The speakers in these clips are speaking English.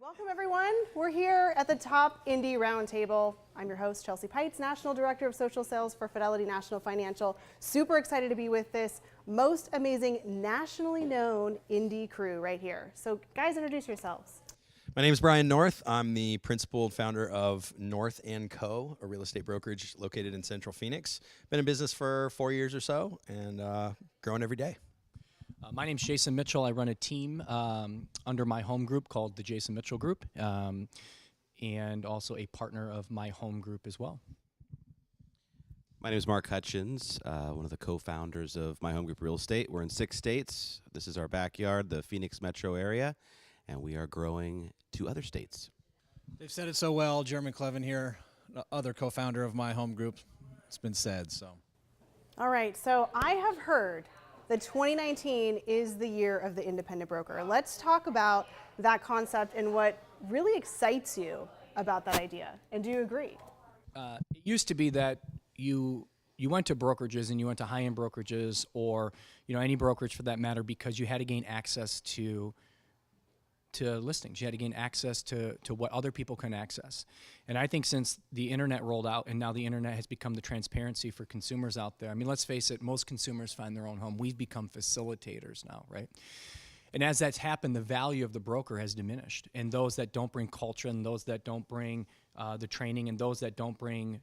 Welcome everyone. We're here at the Top Indie Roundtable. I'm your host, Chelsea Peitz, National Director of Social Sales for Fidelity National Financial. Super excited to be with this most amazing, nationally known indie crew right here. So guys, introduce yourselves. My name is Brian North. I'm the principal and founder of North & Co., a real estate brokerage located in Central Phoenix. Been in business for 4 years or so and growing every day. My name's Jason Mitchell. I run a team under my home group called the Jason Mitchell Group, and also a partner of my home group as well. My name is Mark Hutchins, one of the co-founders of My Home Group Real Estate. We're in 6 states. This is our backyard, the Phoenix metro area, and we are growing to other states. They've said it so well. Jeremy Clevin here, other co-founder of My Home Group. It's been said, so. All right, so I have heard that 2019 is the year of the independent broker. Let's talk about that concept and what really excites you about that idea. And do you agree? It used to be that you went to brokerages and you went to high-end brokerages or any brokerage for that matter because you had to gain access to listings. You had to gain access to what other people can access. And I think since the internet rolled out and now the internet has become the transparency for consumers out there, I mean, let's face it, most consumers find their own home. We've become facilitators now, right? And as that's happened, the value of the broker has diminished. And those that don't bring culture and those that don't bring the training and those that don't bring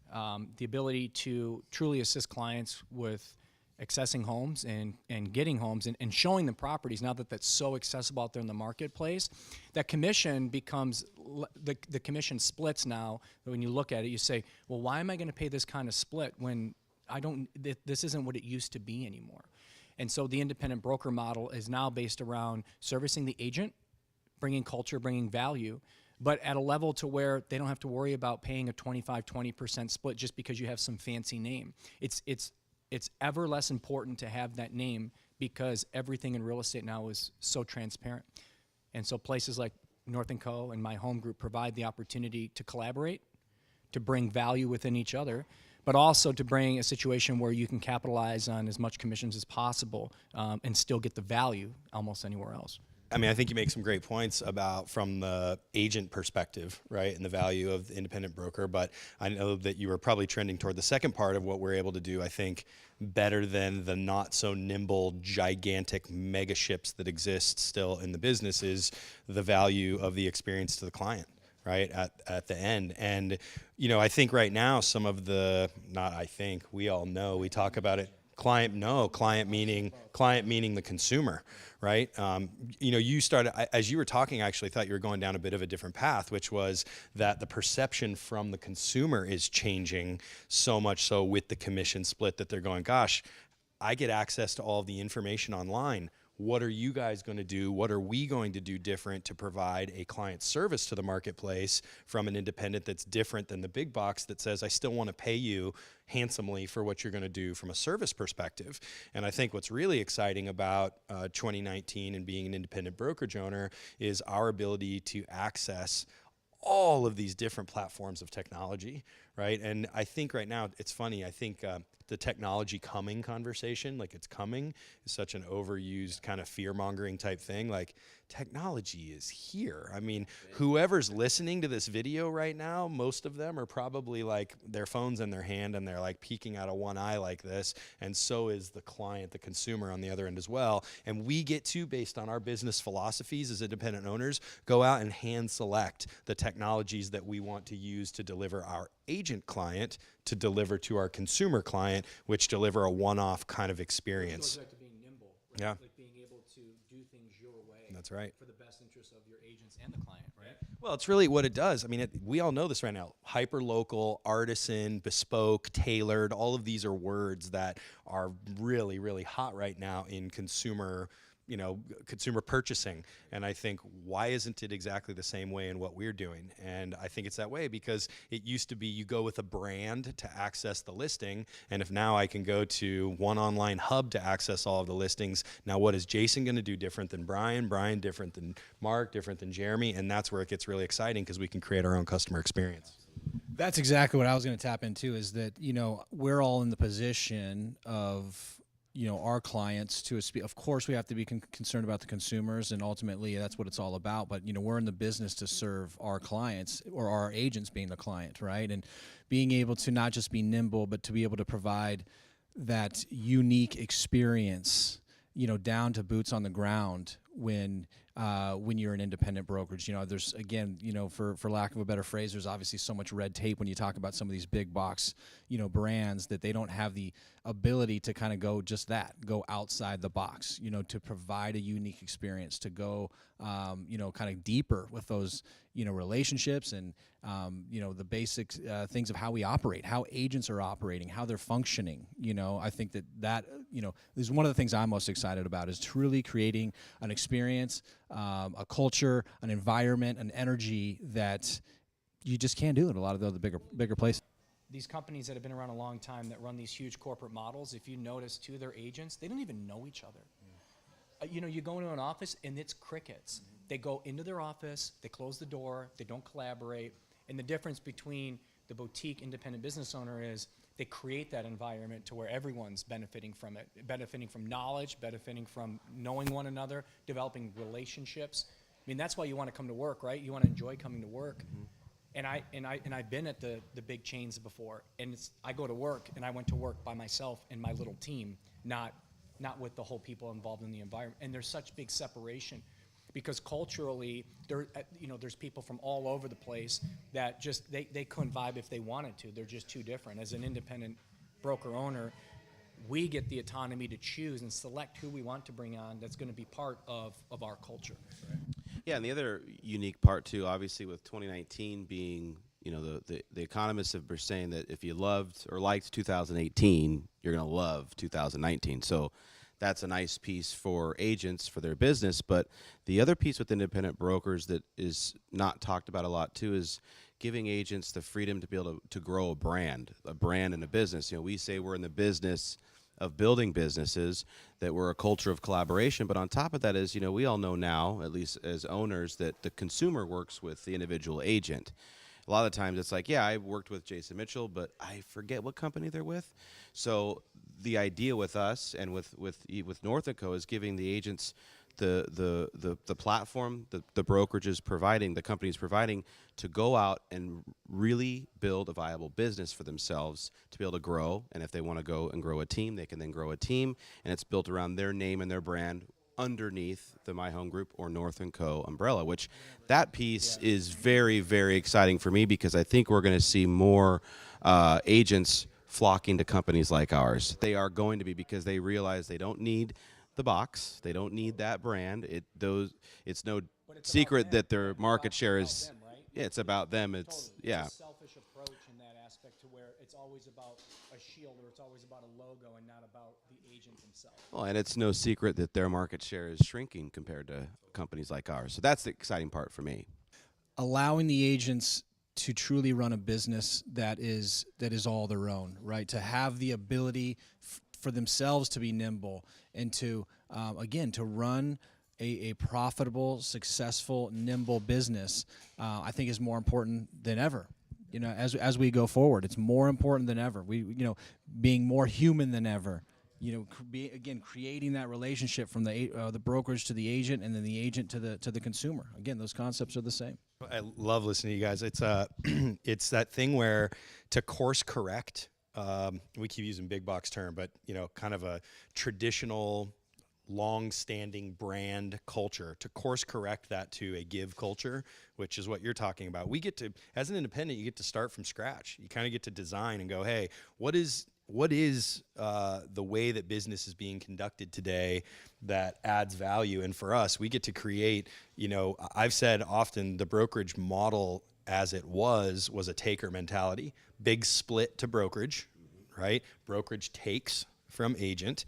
the ability to truly assist clients with accessing homes and getting homes and showing them properties, now that that's so accessible out there in the marketplace, that commission becomes, the commission splits now. When you look at it, you say, well, why am I going to pay this kind of split when this isn't what it used to be anymore? And so the independent broker model is now based around servicing the agent, bringing culture, bringing value, but at a level to where they don't have to worry about paying a 20% split just because you have some fancy name. It's ever less important to have that name because everything in real estate now is so transparent. And so places like North & Co. and My Home Group provide the opportunity to collaborate, to bring value within each other, but also to bring a situation where you can capitalize on as much commissions as possible and still get the value almost anywhere else. I mean, I think you make some great points about from the agent perspective, right, and the value of the independent broker, but I know that you were probably trending toward the second part of what we're able to do, I think, better than the not so nimble, gigantic mega ships that exist still in the business is the value of the experience to the client, right, at the end. And, I think right now some of the, we all know, we talk about it, client meaning the consumer, right? You started, as you were talking, I actually thought you were going down a bit of a different path, which was that the perception from the consumer is changing so much so with the commission split that they're going, gosh, I get access to all the information online. What are you guys going to do? What are we going to do different to provide a client service to the marketplace from an independent that's different than the big box that says, I still want to pay you handsomely for what you're going to do from a service perspective? And I think what's really exciting about 2019 and being an independent brokerage owner is our ability to access all of these different platforms of technology, right? And I think right now, it's funny, I think the technology coming conversation, like it's coming, is such an overused kind of fear-mongering type thing. Like, technology is here. I mean, whoever's listening to this video right now, most of them are probably like their phone's in their hand and they're like peeking out of one eye like this, and so is the client, the consumer on the other end as well. And we get to, based on our business philosophies as independent owners, go out and hand select the technologies that we want to use to deliver our agent client to deliver to our consumer client, which deliver a one-off kind of experience. It goes back to being nimble, right? Yeah. Like being able to do things your way. That's right. For the best interest of your agents and the client, right? Well, it's really what it does. I mean, we all know this right now. Hyper-local, artisan, bespoke, tailored, all of these are words that are really, really hot right now in consumer purchasing. And I think, why isn't it exactly the same way in what we're doing? And I think it's that way because it used to be you go with a brand to access the listing. And if now I can go to one online hub to access all of the listings, now what is Jason going to do different than Brian? Brian different than Mark, different than Jeremy? And that's where it gets really exciting because we can create our own customer experience. That's exactly what I was going to tap into, is that, we're all in the position of, our clients to a speed. Of course, we have to be concerned about the consumers, and ultimately that's what it's all about. But we're in the business to serve our clients, or our agents being the client, right? And being able to not just be nimble, but to be able to provide that unique experience, down to boots on the ground when you're an independent brokerage. There's, again, for lack of a better phrase, there's obviously so much red tape when you talk about some of these big box, brands, that they don't have the ability to kind of go outside the box, to provide a unique experience, to go, kind of deeper with those, relationships and, the basic things of how we operate, how agents are operating, how they're functioning. I think that is one of the things I'm most excited about, is truly creating an experience, a culture, an environment, an energy that you just can't do in a lot of the other bigger places. These companies that have been around a long time that run these huge corporate models, if you notice too, their agents, they don't even know each other. You go into an office and it's crickets. They go into their office, they close the door, they don't collaborate. And the difference between the boutique independent business owner is they create that environment to where everyone's benefiting from it, benefiting from knowledge, benefiting from knowing one another, developing relationships. I mean, that's why you want to come to work, right? You want to enjoy coming to work. And I've been at the big chains before, and I go to work, and I went to work by myself and my little team, not with the whole people involved in the environment. And there's such big separation, because culturally, there's people from all over the place that just they couldn't vibe if they wanted to. They're just too different. As an independent broker owner, we get the autonomy to choose and select who we want to bring on that's going to be part of our culture. Yeah, and the other unique part too, obviously, with 2019 being, the economists have been saying that if you loved or liked 2018, you're going to love 2019. So that's a nice piece for agents for their business. But the other piece with independent brokers that is not talked about a lot too is giving agents the freedom to be able to grow a brand in a business. We say we're in the business of building businesses, that we're a culture of collaboration. But on top of that is, we all know now, at least as owners, that the consumer works with the individual agent. A lot of the times it's like, yeah, I worked with Jason Mitchell, but I forget what company they're with. So the idea with us and with North & Co. is giving the agents the platform, the brokerage is providing, the company is providing, to go out and really build a viable business for themselves to be able to grow. And if they want to go and grow a team, they can then grow a team, and it's built around their name and their brand underneath the My Home Group or North & Co. umbrella, which that piece is very, very exciting for me, because I think we're going to see more agents flocking to companies like ours. They are going to be, because they realize they don't need the box, they don't need that brand. It's no secret that their market share is. Yeah, it's about them. It's a selfish approach in that aspect, to where it's always about a shield, or it's always about a logo, and not about the agent himself. Well, and it's no secret that their market share is shrinking compared to companies like ours. So that's the exciting part for me. Allowing the agents to truly run a business that is all their own, right? To have the ability for themselves to be nimble, and to again, to run a profitable, successful, nimble business, I think is more important than ever. As we go forward, it's more important than ever. Being more human than ever. Creating that relationship from the brokerage to the agent, and then the agent to the consumer. Again, those concepts are the same. I love listening to you guys. It's it's that thing where, to course correct, we keep using big box term, but kind of a traditional, long-standing brand culture, to course correct that to a give culture, which is what you're talking about. We get to, as an independent, you get to start from scratch. You kind of get to design and go, hey, what is the way that business is being conducted today that adds value? And for us, we get to create, I've said often, the brokerage model as it was a taker mentality. Big split to brokerage, right? Brokerage takes from agent.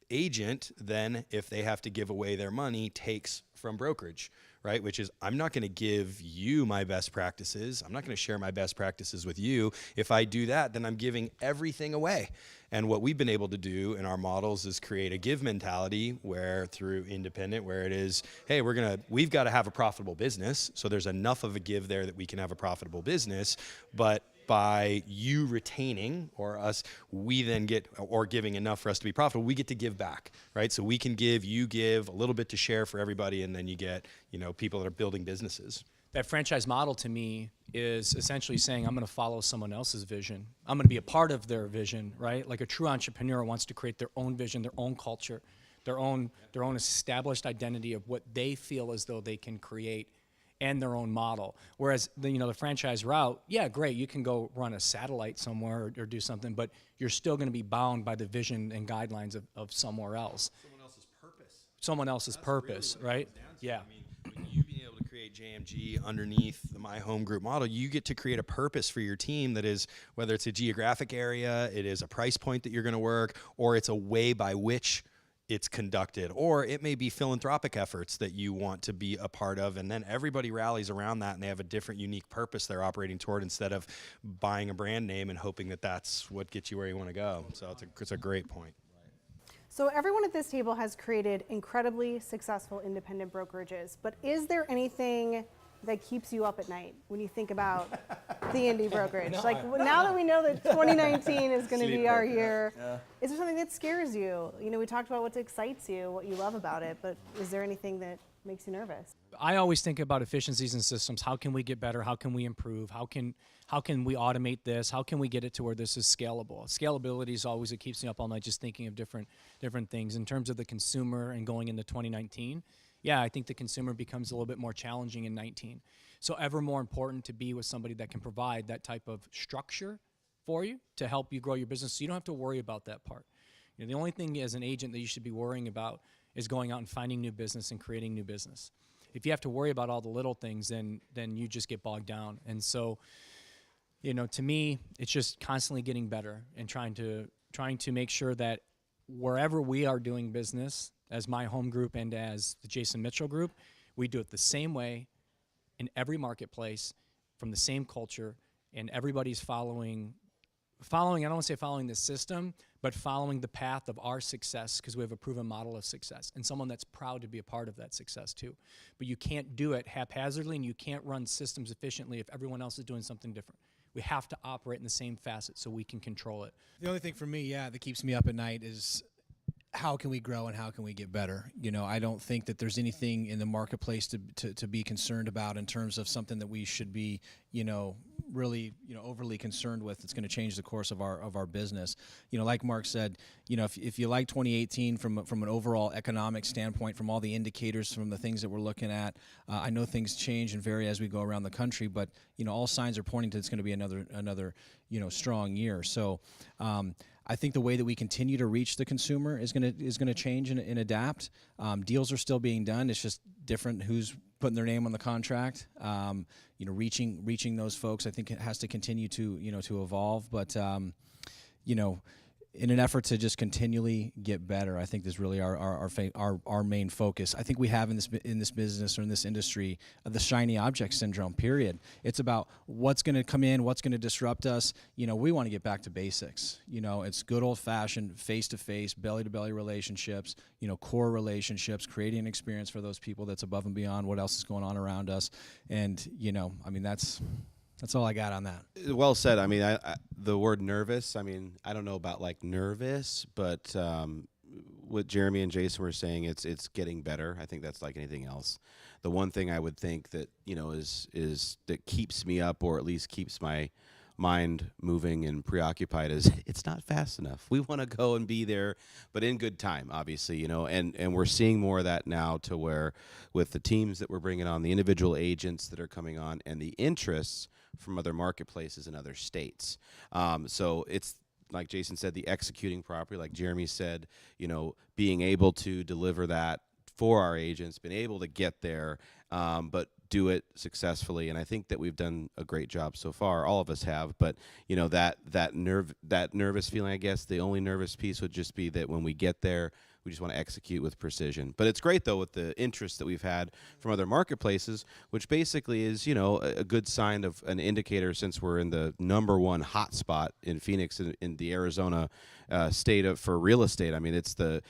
Agent then, if they have to give away their money, takes from brokerage, right? Which is, I'm not going to give you my best practices. I'm not going to share my best practices with you. If I do that, then I'm giving everything away. And what we've been able to do in our models is create a give mentality, where through independent, where it is, hey, we've got to have a profitable business. So there's enough of a give there that we can have a profitable business. But by you retaining or us, we then get, or giving enough for us to be profitable, we get to give back, right? So we can give, you give a little bit to share for everybody, and then you get, people that are building businesses. That franchise model to me is essentially saying I'm going to follow someone else's vision. I'm going to be a part of their vision, right? Like a true entrepreneur wants to create their own vision, their own culture, their own established identity of what they feel as though they can create, and their own model. Whereas the franchise route, yeah, great, you can go run a satellite somewhere or do something, but you're still going to be bound by the vision and guidelines of somewhere else. Someone else's purpose, Really right? Yeah. I mean, when you being able to create JMG underneath the My Home Group model, you get to create a purpose for your team that is, whether it's a geographic area, it is a price point that you're going to work, or it's a way by which it's conducted, or it may be philanthropic efforts that you want to be a part of, and then everybody rallies around that, and they have a different, unique purpose they're operating toward, instead of buying a brand name and hoping that that's what gets you where you want to go. So it's a great point. So everyone at this table has created incredibly successful independent brokerages, but is there anything that keeps you up at night when you think about the indie brokerage? Like, now that we know that 2019 is going to be our year, is there something that scares you? We talked about what excites you, what you love about it, but is there anything that makes you nervous? I always think about efficiencies and systems. How can we get better? How can we improve? How can we automate this? How can we get it to where this is scalable? Scalability is always what keeps me up all night, just thinking of different things. In terms of the consumer and going into 2019, yeah, I think the consumer becomes a little bit more challenging in 19. So ever more important to be with somebody that can provide that type of structure for you to help you grow your business, so you don't have to worry about that part. The only thing as an agent that you should be worrying about is going out and finding new business and creating new business. If you have to worry about all the little things, then you just get bogged down. And so, to me, it's just constantly getting better and trying to make sure that wherever we are doing business, as My Home Group and as the Jason Mitchell Group, we do it the same way in every marketplace, from the same culture, and everybody's following, I don't want to say following the system, but following the path of our success, because we have a proven model of success and someone that's proud to be a part of that success too. But you can't do it haphazardly, and you can't run systems efficiently if everyone else is doing something different. We have to operate in the same facet so we can control it. The only thing for me, that keeps me up at night is how can we grow and how can we get better? I don't think that there's anything in the marketplace to be concerned about in terms of something that we should be, really, overly concerned with. It's going to change the course of our business. Like Mark said, if you like 2018 from an overall economic standpoint, from all the indicators, from the things that we're looking at, I know things change and vary as we go around the country, but all signs are pointing to it's going to be another strong year. So. I think the way that we continue to reach the consumer is going to change and adapt. Deals are still being done. It's just different who's putting their name on the contract. Reaching those folks, I think it has to continue to evolve. But in an effort to just continually get better, I think this is really our main focus. I think we have in this business or in this industry the shiny object syndrome. Period. It's about what's going to come in, what's going to disrupt us. We want to get back to basics. It's good old fashioned face-to-face, belly-to-belly relationships. Core relationships, creating an experience for those people that's above and beyond what else is going on around us. And that's all I got on that. Well said. I mean, the word nervous, I don't know about like nervous, but what Jeremy and Jason were saying, it's getting better. I think that's like anything else. The one thing I would think that, is that keeps me up, or at least keeps my mind moving and preoccupied, is it's not fast enough. We want to go and be there, but in good time, obviously, and we're seeing more of that now, to where with the teams that we're bringing on, the individual agents that are coming on, and the interests from other marketplaces in other states. So it's like Jason said, the executing properly, like Jeremy said, being able to deliver that for our agents, been able to get there, but do it successfully. And I think that we've done a great job so far. All of us have, but that nervous feeling, I guess the only nervous piece would just be that when we get there, we just want to execute with precision. But it's great, though, with the interest that we've had from other marketplaces, which basically is, a good sign of an indicator, since we're in the #1 hotspot in Phoenix, in the Arizona state for real estate. I mean, it's the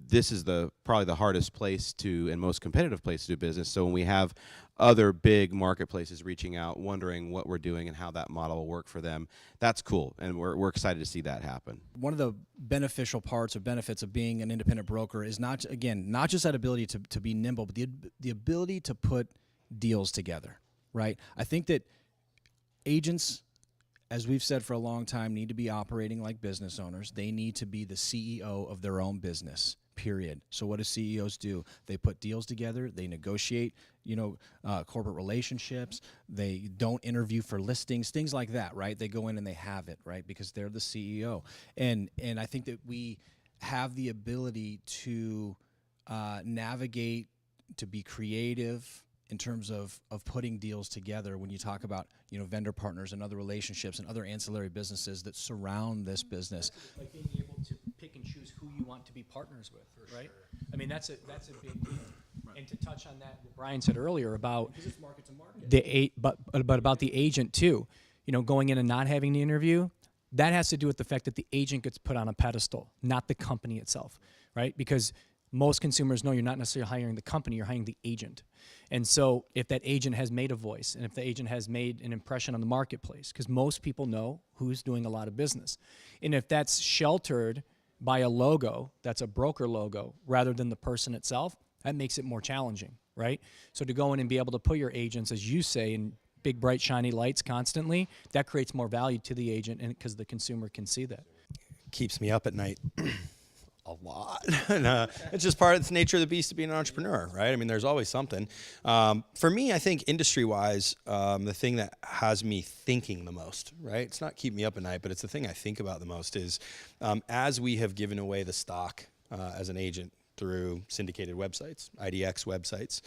this is probably the hardest place to and most competitive place to do business. So when we have other big marketplaces reaching out, wondering what we're doing and how that model will work for them, that's cool, and we're excited to see that happen. One of the beneficial parts or benefits of being an independent broker is not just that ability to be nimble, but the ability to put deals together, right? I think that agents, as we've said for a long time, need to be operating like business owners. They need to be the CEO of their own business, period. So what do CEOs do? They put deals together. They negotiate, corporate relationships. They don't interview for listings, things like that, right? They go in and they have it, right? Because they're the CEO. And I think that we have the ability to navigate, to be creative in terms of putting deals together when you talk about, vendor partners and other relationships and other ancillary businesses that surround this business. Like being able to pick and choose who you want to be partners with, right? Sure. I mean, that's a big deal. Right. And to touch on that, what Brian said earlier about it's market to market. But about the agent too, going in and not having the interview, that has to do with the fact that the agent gets put on a pedestal, not the company itself, right? Because most consumers know you're not necessarily hiring the company, you're hiring the agent. And so if that agent has made a voice and if the agent has made an impression on the marketplace, because most people know who's doing a lot of business. And if that's sheltered by a logo, that's a broker logo, rather than the person itself, that makes it more challenging, right? So to go in and be able to put your agents, as you say, in big, bright, shiny lights constantly, that creates more value to the agent and because the consumer can see that. Keeps me up at night. A lot. And, it's just it's the nature of the beast to be an entrepreneur, right? I mean, there's always something. For me, I think industry-wise, the thing that has me thinking the most, right? It's not keep me up at night, but it's the thing I think about the most is as we have given away the stock as an agent through syndicated websites, IDX websites,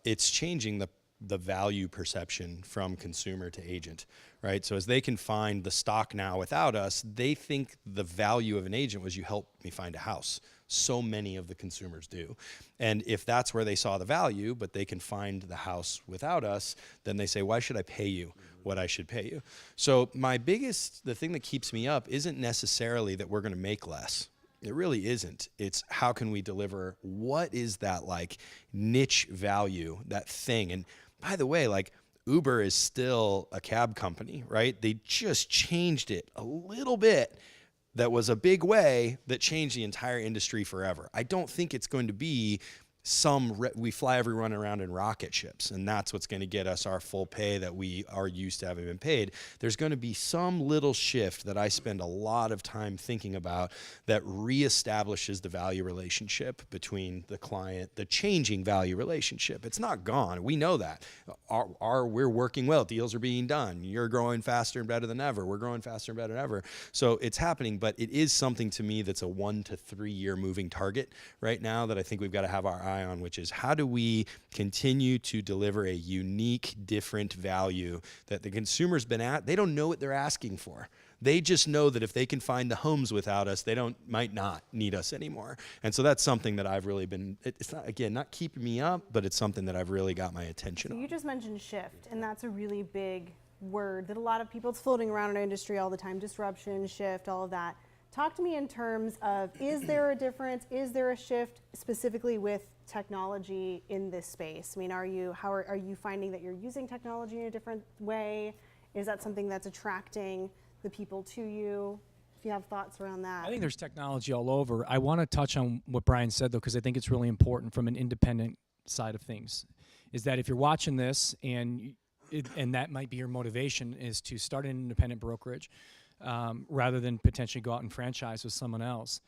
it's changing the value perception from consumer to agent, right? So as they can find the stock now without us, they think the value of an agent was you helped me find a house. So many of the consumers do. And if that's where they saw the value, but they can find the house without us, then they say, why should I pay you what I should pay you? So the thing that keeps me up isn't necessarily that we're gonna make less. It really isn't. It's how can we deliver, what is that like niche value, that thing? And by the way, like Uber is still a cab company, right? They just changed it a little bit. That was a big way that changed the entire industry forever. I don't think it's going to be we fly everyone around in rocket ships, and that's what's going to get us our full pay that we are used to having been paid. There's going to be some little shift that I spend a lot of time thinking about that reestablishes the value relationship between the client, the changing value relationship. It's not gone. We know that. We're working well. Deals are being done. You're growing faster and better than ever. We're growing faster and better than ever. So it's happening, but it is something to me that's a 1 to 3 year moving target right now that I think we've got to have our eye on, which is how do we continue to deliver a unique, different value that the consumer's been they don't know what they're asking for. They just know that if they can find the homes without us, they might not need us anymore. And so that's something that I've really it's not, again, not keeping me up, but it's something that I've really got my attention on. You just mentioned shift, and that's a really big word that a lot of people, it's floating around in our industry all the time, disruption, shift, all of that. Talk to me in terms of, is there a difference? Is there a shift specifically with technology in this space? I mean, are you finding that you're using technology in a different way? Is that something that's attracting the people to you? If you have thoughts around that. I think there's technology all over. I want to touch on what Brian said, though, because I think it's really important from an independent side of things, is that if you're watching this and that might be your motivation, is to start an independent brokerage, rather than potentially go out and franchise with someone else.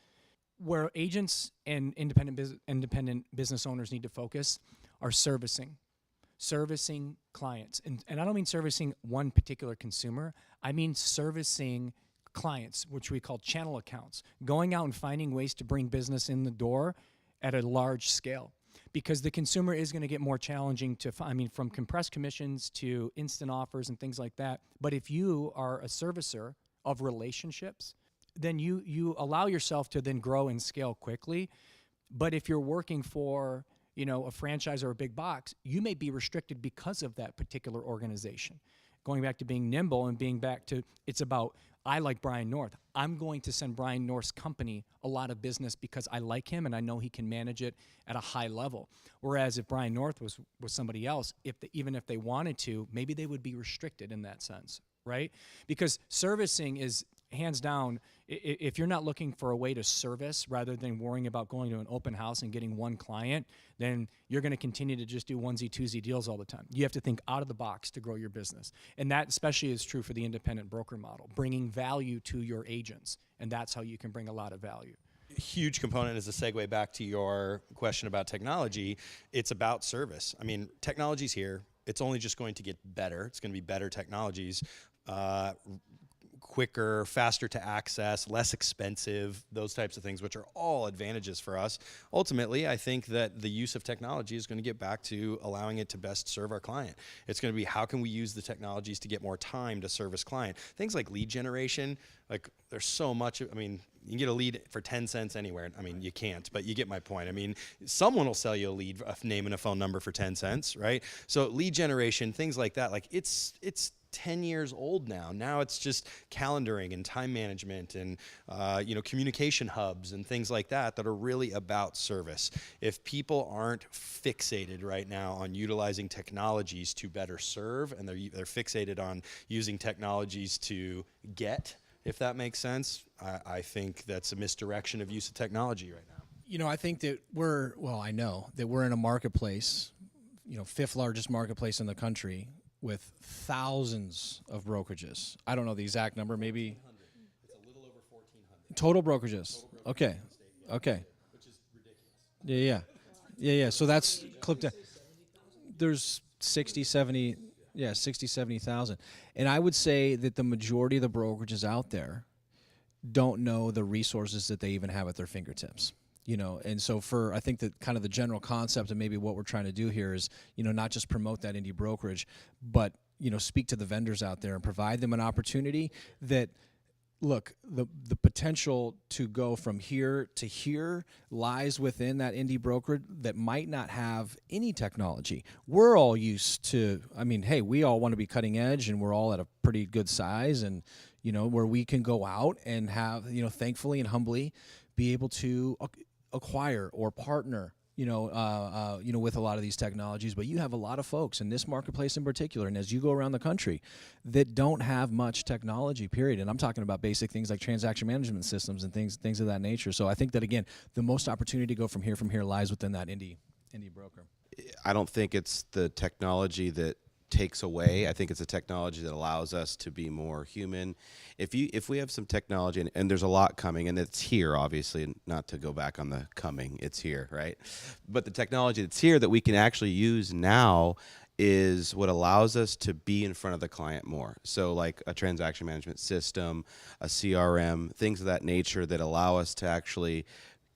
Where agents and independent business owners need to focus are servicing clients. And I don't mean servicing one particular consumer. I mean servicing clients, which we call channel accounts, going out and finding ways to bring business in the door at a large scale. Because the consumer is going to get more challenging from compressed commissions to instant offers and things like that. But if you are a servicer of relationships, then you allow yourself to then grow and scale quickly. But if you're working for, a franchise or a big box, you may be restricted because of that particular organization. going back to being nimble and being back to, it's about, I like Brian North. I'm going to send Brian North's company a lot of business because I like him and I know he can manage it at a high level. Whereas if Brian North was somebody else, even if they wanted to, maybe they would be restricted in that sense, right? Because servicing is hands down, if you're not looking for a way to service rather than worrying about going to an open house and getting one client, then you're going to continue to just do onesie, twosie deals all the time. You have to think out of the box to grow your business. And that especially is true for the independent broker model, bringing value to your agents. And that's how you can bring a lot of value. Huge component as a segue back to your question about technology. It's about service. I mean, technology's here. It's only just going to get better. It's going to be better technologies. Quicker, faster to access, less expensive, those types of things, which are all advantages for us. Ultimately, I think that the use of technology is going to get back to allowing it to best serve our client. It's going to be, how can we use the technologies to get more time to service client? Things like lead generation, like there's so much, I mean, you can get a lead for 10 cents anywhere. I mean, you can't, but you get my point. I mean, someone will sell you a lead, a name and a phone number for 10 cents, right? So lead generation, things like that, like it's 10 years old now. Now it's just calendaring and time management and communication hubs and things like that that are really about service. If people aren't fixated right now on utilizing technologies to better serve, and they're fixated on using technologies to get, if that makes sense, I think that's a misdirection of use of technology right now. You know, I think that I know that we're in a marketplace, fifth largest marketplace in the country, with thousands of brokerages. I don't know the exact number, maybe. It's a little over 1,400. Total brokerages. Okay. Which is ridiculous. Yeah. So that's clipped down. There's 70,000. And I would say that the majority of the brokerages out there don't know the resources that they even have at their fingertips. And so I think that kind of the general concept and maybe what we're trying to do here is, not just promote that indie brokerage, but, speak to the vendors out there and provide them an opportunity that, look, the potential to go from here to here lies within that indie broker that might not have any technology. We're all used to, hey, we all want to be cutting edge and we're all at a pretty good size and, where we can go out and have, thankfully and humbly be able to acquire or partner, with a lot of these technologies. But you have a lot of folks in this marketplace in particular, and as you go around the country, that don't have much technology, period. And I'm talking about basic things like transaction management systems and things of that nature. So I think that, again, the most opportunity to go from here lies within that indie broker. I don't think it's the technology that takes away. I think it's a technology that allows us to be more human. If we have some technology, and there's a lot coming, and it's here, obviously, not to go back on the coming, it's here, right? But the technology that's here that we can actually use now is what allows us to be in front of the client more. So like a transaction management system, a CRM, things of that nature that allow us to actually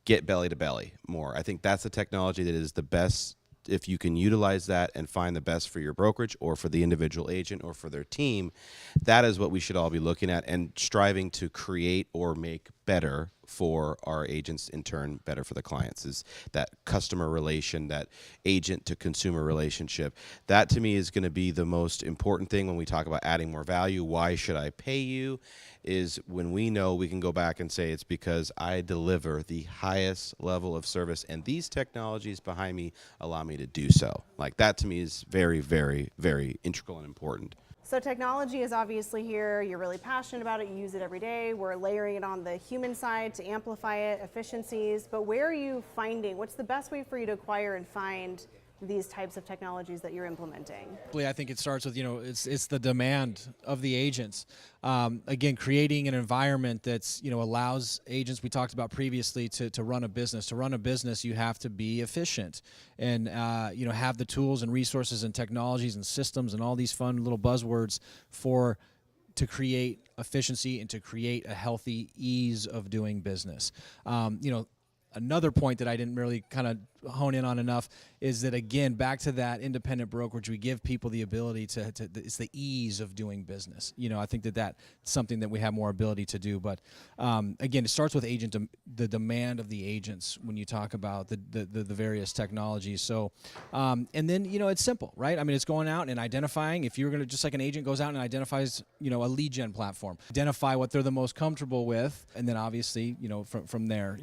get belly to belly more. I think that's the technology that is the best. If you can utilize that and find the best for your brokerage or for the individual agent or for their team, that is what we should all be looking at and striving to create or make better for our agents, in turn better for the clients, is that customer relation, that agent to consumer relationship. That to me is going to be the most important thing when we talk about adding more value. Why should I pay you? Is when we know we can go back and say it's because I deliver the highest level of service and these technologies behind me allow me to do so. Like that to me is very, very, very integral and important. So technology is obviously here. You're really passionate about it. You use it every day. We're layering it on the human side to amplify it, efficiencies. But where are you finding, what's the best way for you to acquire and find these types of technologies that you're implementing? I think it starts with, it's the demand of the agents. Again, creating an environment that's, allows agents, we talked about previously, to run a business. To run a business, you have to be efficient and, have the tools and resources and technologies and systems and all these fun little buzzwords to create efficiency and to create a healthy ease of doing business. Another point that I didn't really kind of hone in on enough is that, again, back to that independent brokerage, we give people the ability to it's the ease of doing business. I think that's something that we have more ability to do. But again, it starts with the demand of the agents when you talk about the various technologies. So, and then, it's simple, right? I mean, it's going out and identifying. If you're going to, just like an agent goes out and identifies, a lead gen platform, identify what they're the most comfortable with, and then obviously, from there,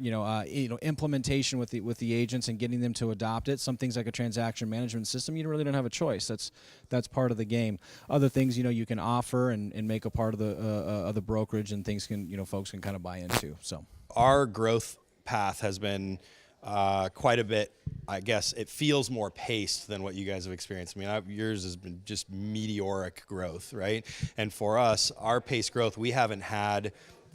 implementation with the agents and getting them to adopt it. Some things like a transaction management system, you really don't have a choice. That's part of the game. Other things, you can offer and make a part of the brokerage, and things folks can kind of buy into. So our growth path has been quite a bit. I guess it feels more paced than what you guys have experienced. I mean, yours has been just meteoric growth, right? And for us, our pace growth, we haven't had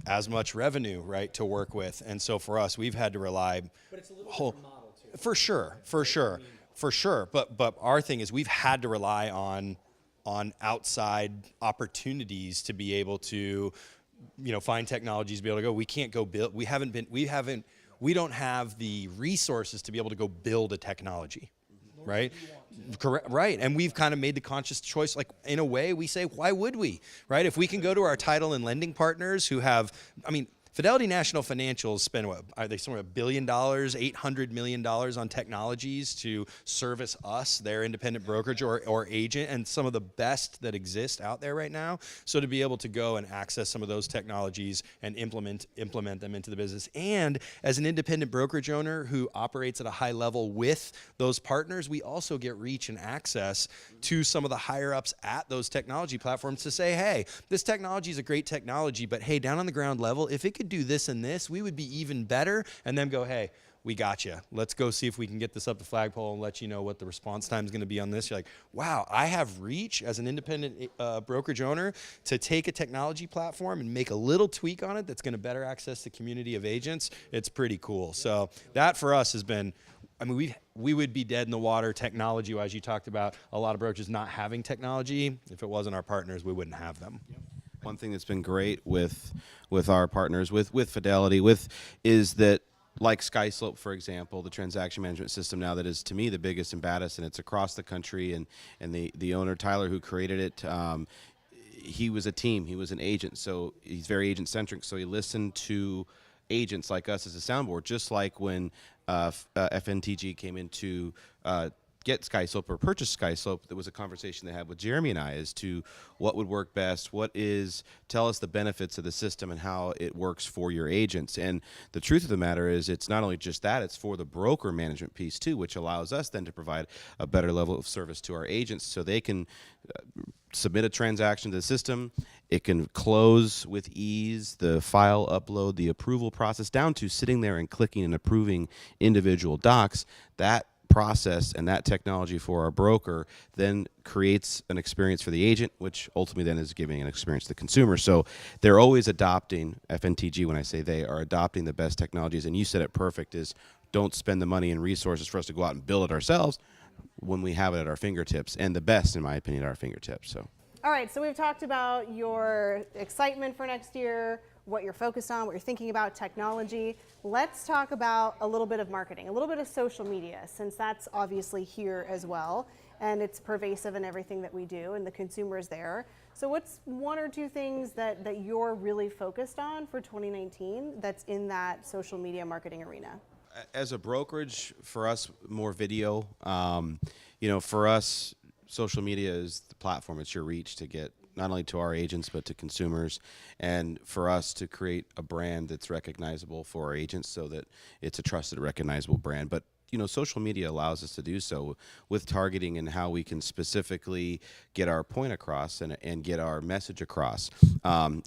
as much revenue, right, to work with. And so for us, we've had to rely. But it's a little different model too. For sure. But our thing is we've had to rely on outside opportunities to be able to, find technologies to be able to go. We can't go build. We don't have the resources to be able to go build a technology, right? Correct. Right. And we've kind of made the conscious choice, like, in a way, we say, why would we, right? If we can go to our title and lending partners who have, Fidelity National Financial spend what? Are they somewhere $1 billion, $800 million on technologies to service us, their independent brokerage or agent, and some of the best that exist out there right now. So to be able to go and access some of those technologies and implement them into the business. And as an independent brokerage owner who operates at a high level with those partners, we also get reach and access to some of the higher ups at those technology platforms to say, hey, this technology is a great technology, but hey, down on the ground level, if it could do this and this, we would be even better. And then go, hey, we got you. Let's go see if we can get this up the flagpole and let you know what the response time is going to be on this. You're like, wow, I have reach as an independent brokerage owner to take a technology platform and make a little tweak on it that's going to better access the community of agents. It's pretty cool. So that for us has been, we would be dead in the water technology-wise. You talked about a lot of brokerages not having technology. If it wasn't our partners, we wouldn't have them. Yep. One thing that's been great with our partners, with Fidelity, is that, like SkySlope, for example, the transaction management system now that is, to me, the biggest and baddest, and it's across the country, and the owner, Tyler, who created it, he was a team. He was an agent, so he's very agent-centric, so he listened to agents like us as a soundboard, just like when FNTG came into get SkySlope or purchase SkySlope. There was a conversation they had with Jeremy and I as to what would work best, tell us the benefits of the system and how it works for your agents. And the truth of the matter is, it's not only just that, it's for the broker management piece too, which allows us then to provide a better level of service to our agents so they can submit a transaction to the system. It can close with ease, the file upload, the approval process, down to sitting there and clicking and approving individual docs. That process and that technology for our broker then creates an experience for the agent, which ultimately then is giving an experience to the consumer. So they're always adopting, FNTG, when I say they are adopting the best technologies, and you said it perfect, is don't spend the money and resources for us to go out and build it ourselves when we have it at our fingertips, and the best, in my opinion, at our fingertips. So. All right, so we've talked about your excitement for next year, what you're focused on, what you're thinking about, technology. Let's talk about a little bit of marketing, a little bit of social media, since that's obviously here as well, and it's pervasive in everything that we do, and the consumer is there. So what's one or two things that you're really focused on for 2019 that's in that social media marketing arena? As a brokerage, for us, more video. For us, social media is the platform. It's your reach to get not only to our agents but to consumers, and for us to create a brand that's recognizable for our agents so that it's a trusted, recognizable brand. But social media allows us to do so with targeting and how we can specifically get our point across and get our message across.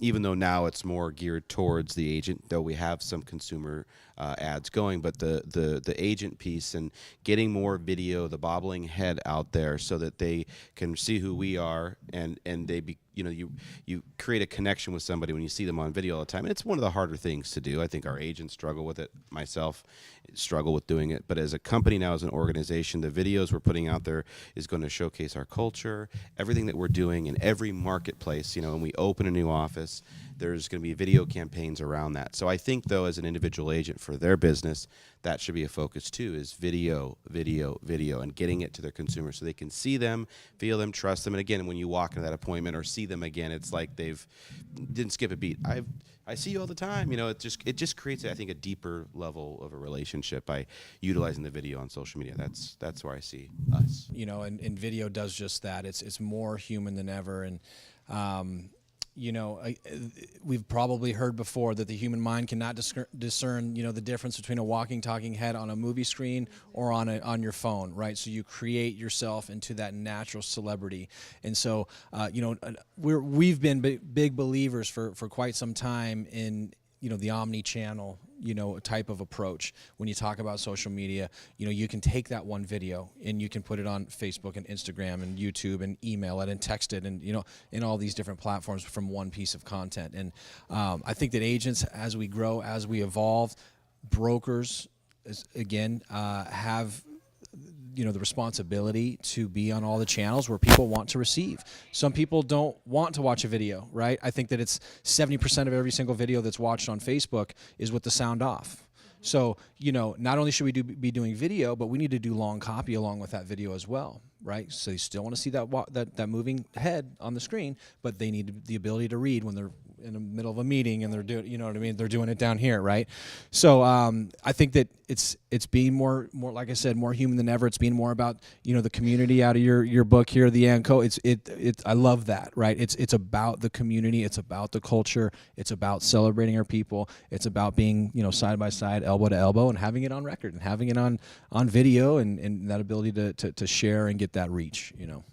Even though now it's more geared towards the agent, though we have some consumer ads going, but the agent piece and getting more video, the bobbling head out there so that they can see who we are, and they be, you create a connection with somebody when you see them on video all the time. And it's one of the harder things to do. I think our agents struggle with it. Myself struggle with doing it. But as a company now, as an organization, the videos we're putting out there is going to showcase our culture, everything that we're doing in every marketplace. When we open a new office, there's going to be video campaigns around that. So I think, though, as an individual agent for their business, that should be a focus too, is video, video, video, and getting it to their consumers so they can see them, feel them, trust them. And again, when you walk into that appointment or see them again, it's like they've didn't skip a beat. I see you all the time. You know, it just creates, I think, a deeper level of a relationship by utilizing the video on social media. That's where I see us. You know, and video does just that. It's more human than ever. And you know, we've probably heard before that the human mind cannot discern, you know, the difference between a walking, talking head on a movie screen or on your phone, right? So you create yourself into that natural celebrity. And so, you know, we've been big believers for quite some time in, you know, the omni-channel, you know, type of approach. When you talk about social media, you know, you can take that one video and you can put it on Facebook and Instagram and YouTube and email it and text it and, you know, in all these different platforms from one piece of content. And I think that agents, as we grow, as we evolve, brokers, again, have, you know, the responsibility to be on all the channels where people want to receive. Some people don't want to watch a video, right? I think that it's 70% of every single video that's watched on Facebook is with the sound off. So, you know, not only should we be doing video, but we need to do long copy along with that video as well, right? So you still want to see that moving head on the screen, but they need the ability to read when they're in the middle of a meeting and they're doing, you know what I mean? They're doing it down here, right? So I think that it's being more, like I said, more human than ever. It's being more about, you know, the community out of your book here, the ANCO. I love that, right? It's about the community. It's about the culture. It's about celebrating our people. It's about being, you know, side by side, elbow to elbow, and having it on record and having it on video and that ability to share and get that reach, you know.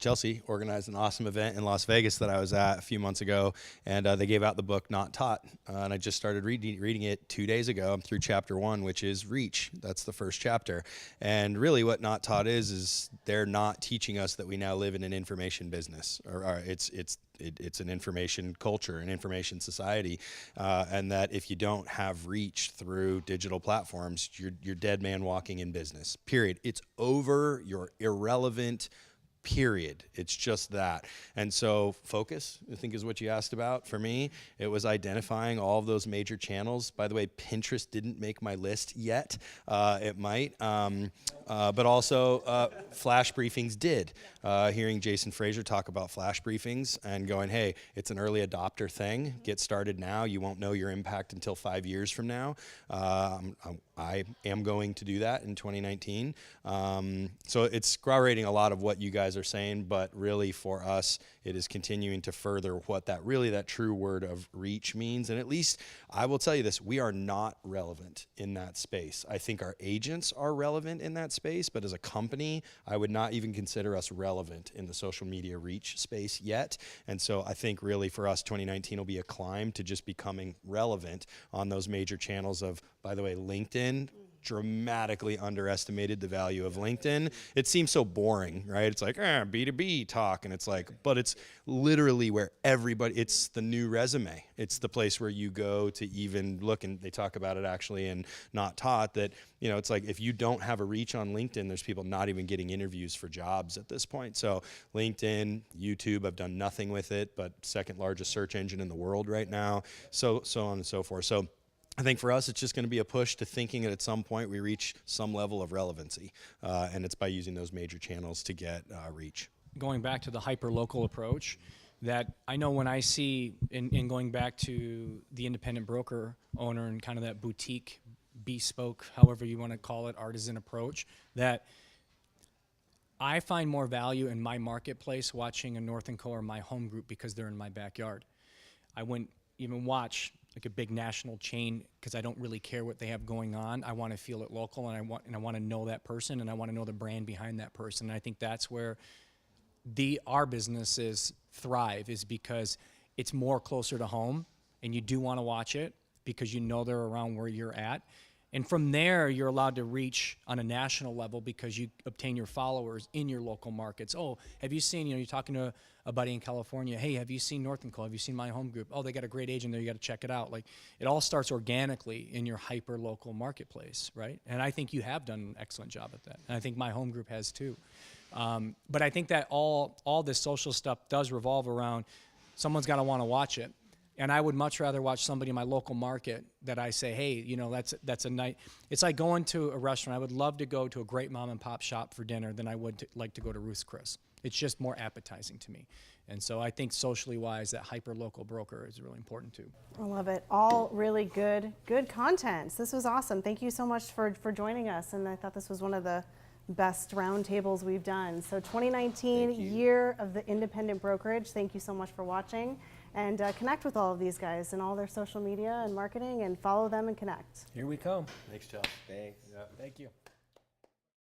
Chelsea organized an awesome event in Las Vegas that I was at a few months ago, and they gave out the book Not Taught, and I just started reading it 2 days ago. I'm through chapter 1, which is Reach. That's the first chapter. And really what Not Taught is they're not teaching us that we now live in an information business, or it's an information culture, an information society, and that if you don't have reach through digital platforms, you're dead man walking in business, period. It's over, you're irrelevant, period. It's just that. And so focus, I think, is what you asked about. For me, it was identifying all of those major channels. By the way, Pinterest didn't make my list yet. It might. But also flash briefings did. Hearing Jason Fraser talk about flash briefings and going, hey, it's an early adopter thing. Get started now. You won't know your impact until 5 years from now. I am going to do that in 2019. So it's corroborating a lot of what you guys are saying, but really for us, it is continuing to further what that true word of reach means. And at least I will tell you this, we are not relevant in that space. I think our agents are relevant in that space, but as a company, I would not even consider us relevant in the social media reach space yet. And so I think really for us, 2019 will be a climb to just becoming relevant on those major channels of, by the way, LinkedIn. Dramatically underestimated the value of LinkedIn. It seems so boring, right? It's like B2B talk, and it's like, but it's literally where everybody, it's the new resume. It's the place where you go to even look, and they talk about it actually in Not Taught that, you know, it's like if you don't have a reach on LinkedIn, there's people not even getting interviews for jobs at this point. So LinkedIn, YouTube, I've done nothing with it, but second largest search engine in the world right now. So on and so forth. So I think for us, it's just going to be a push to thinking that at some point we reach some level of relevancy, and it's by using those major channels to get reach. Going back to the hyper-local approach, that I know when I see, in going back to the independent broker owner and kind of that boutique, bespoke, however you want to call it, artisan approach, that I find more value in my marketplace watching a North & Co. or my home group because they're in my backyard. I wouldn't even watch like a big national chain because I don't really care what they have going on. I want to feel it local, and I want to know that person, and I want to know the brand behind that person. And I think that's where our businesses thrive, is because it's more closer to home, and you do want to watch it because you know they're around where you're at. And from there, you're allowed to reach on a national level because you obtain your followers in your local markets. Oh, have you seen, you're talking to a buddy in California, hey, have you seen North & Co? Have you seen my home group? Oh, they got a great agent there, you got to check it out. Like, it all starts organically in your hyper-local marketplace, right? And I think you have done an excellent job at that. And I think my home group has too. But I think that all this social stuff does revolve around someone's got to want to watch it. And I would much rather watch somebody in my local market that I say, hey, you know, that's a night. It's like going to a restaurant. I would love to go to a great mom and pop shop for dinner than I would like to go to Ruth's Chris. It's just more appetizing to me. And so I think socially wise, that hyper local broker is really important too. I love it. All really good content. This was awesome. Thank you so much for joining us. And I thought this was one of the best roundtables we've done. So 2019 year of the independent brokerage. Thank you so much for watching. And connect with all of these guys and all their social media and marketing, and follow them and connect. Here we come. Thanks, Chelsea. Thanks. Yeah. Thank you.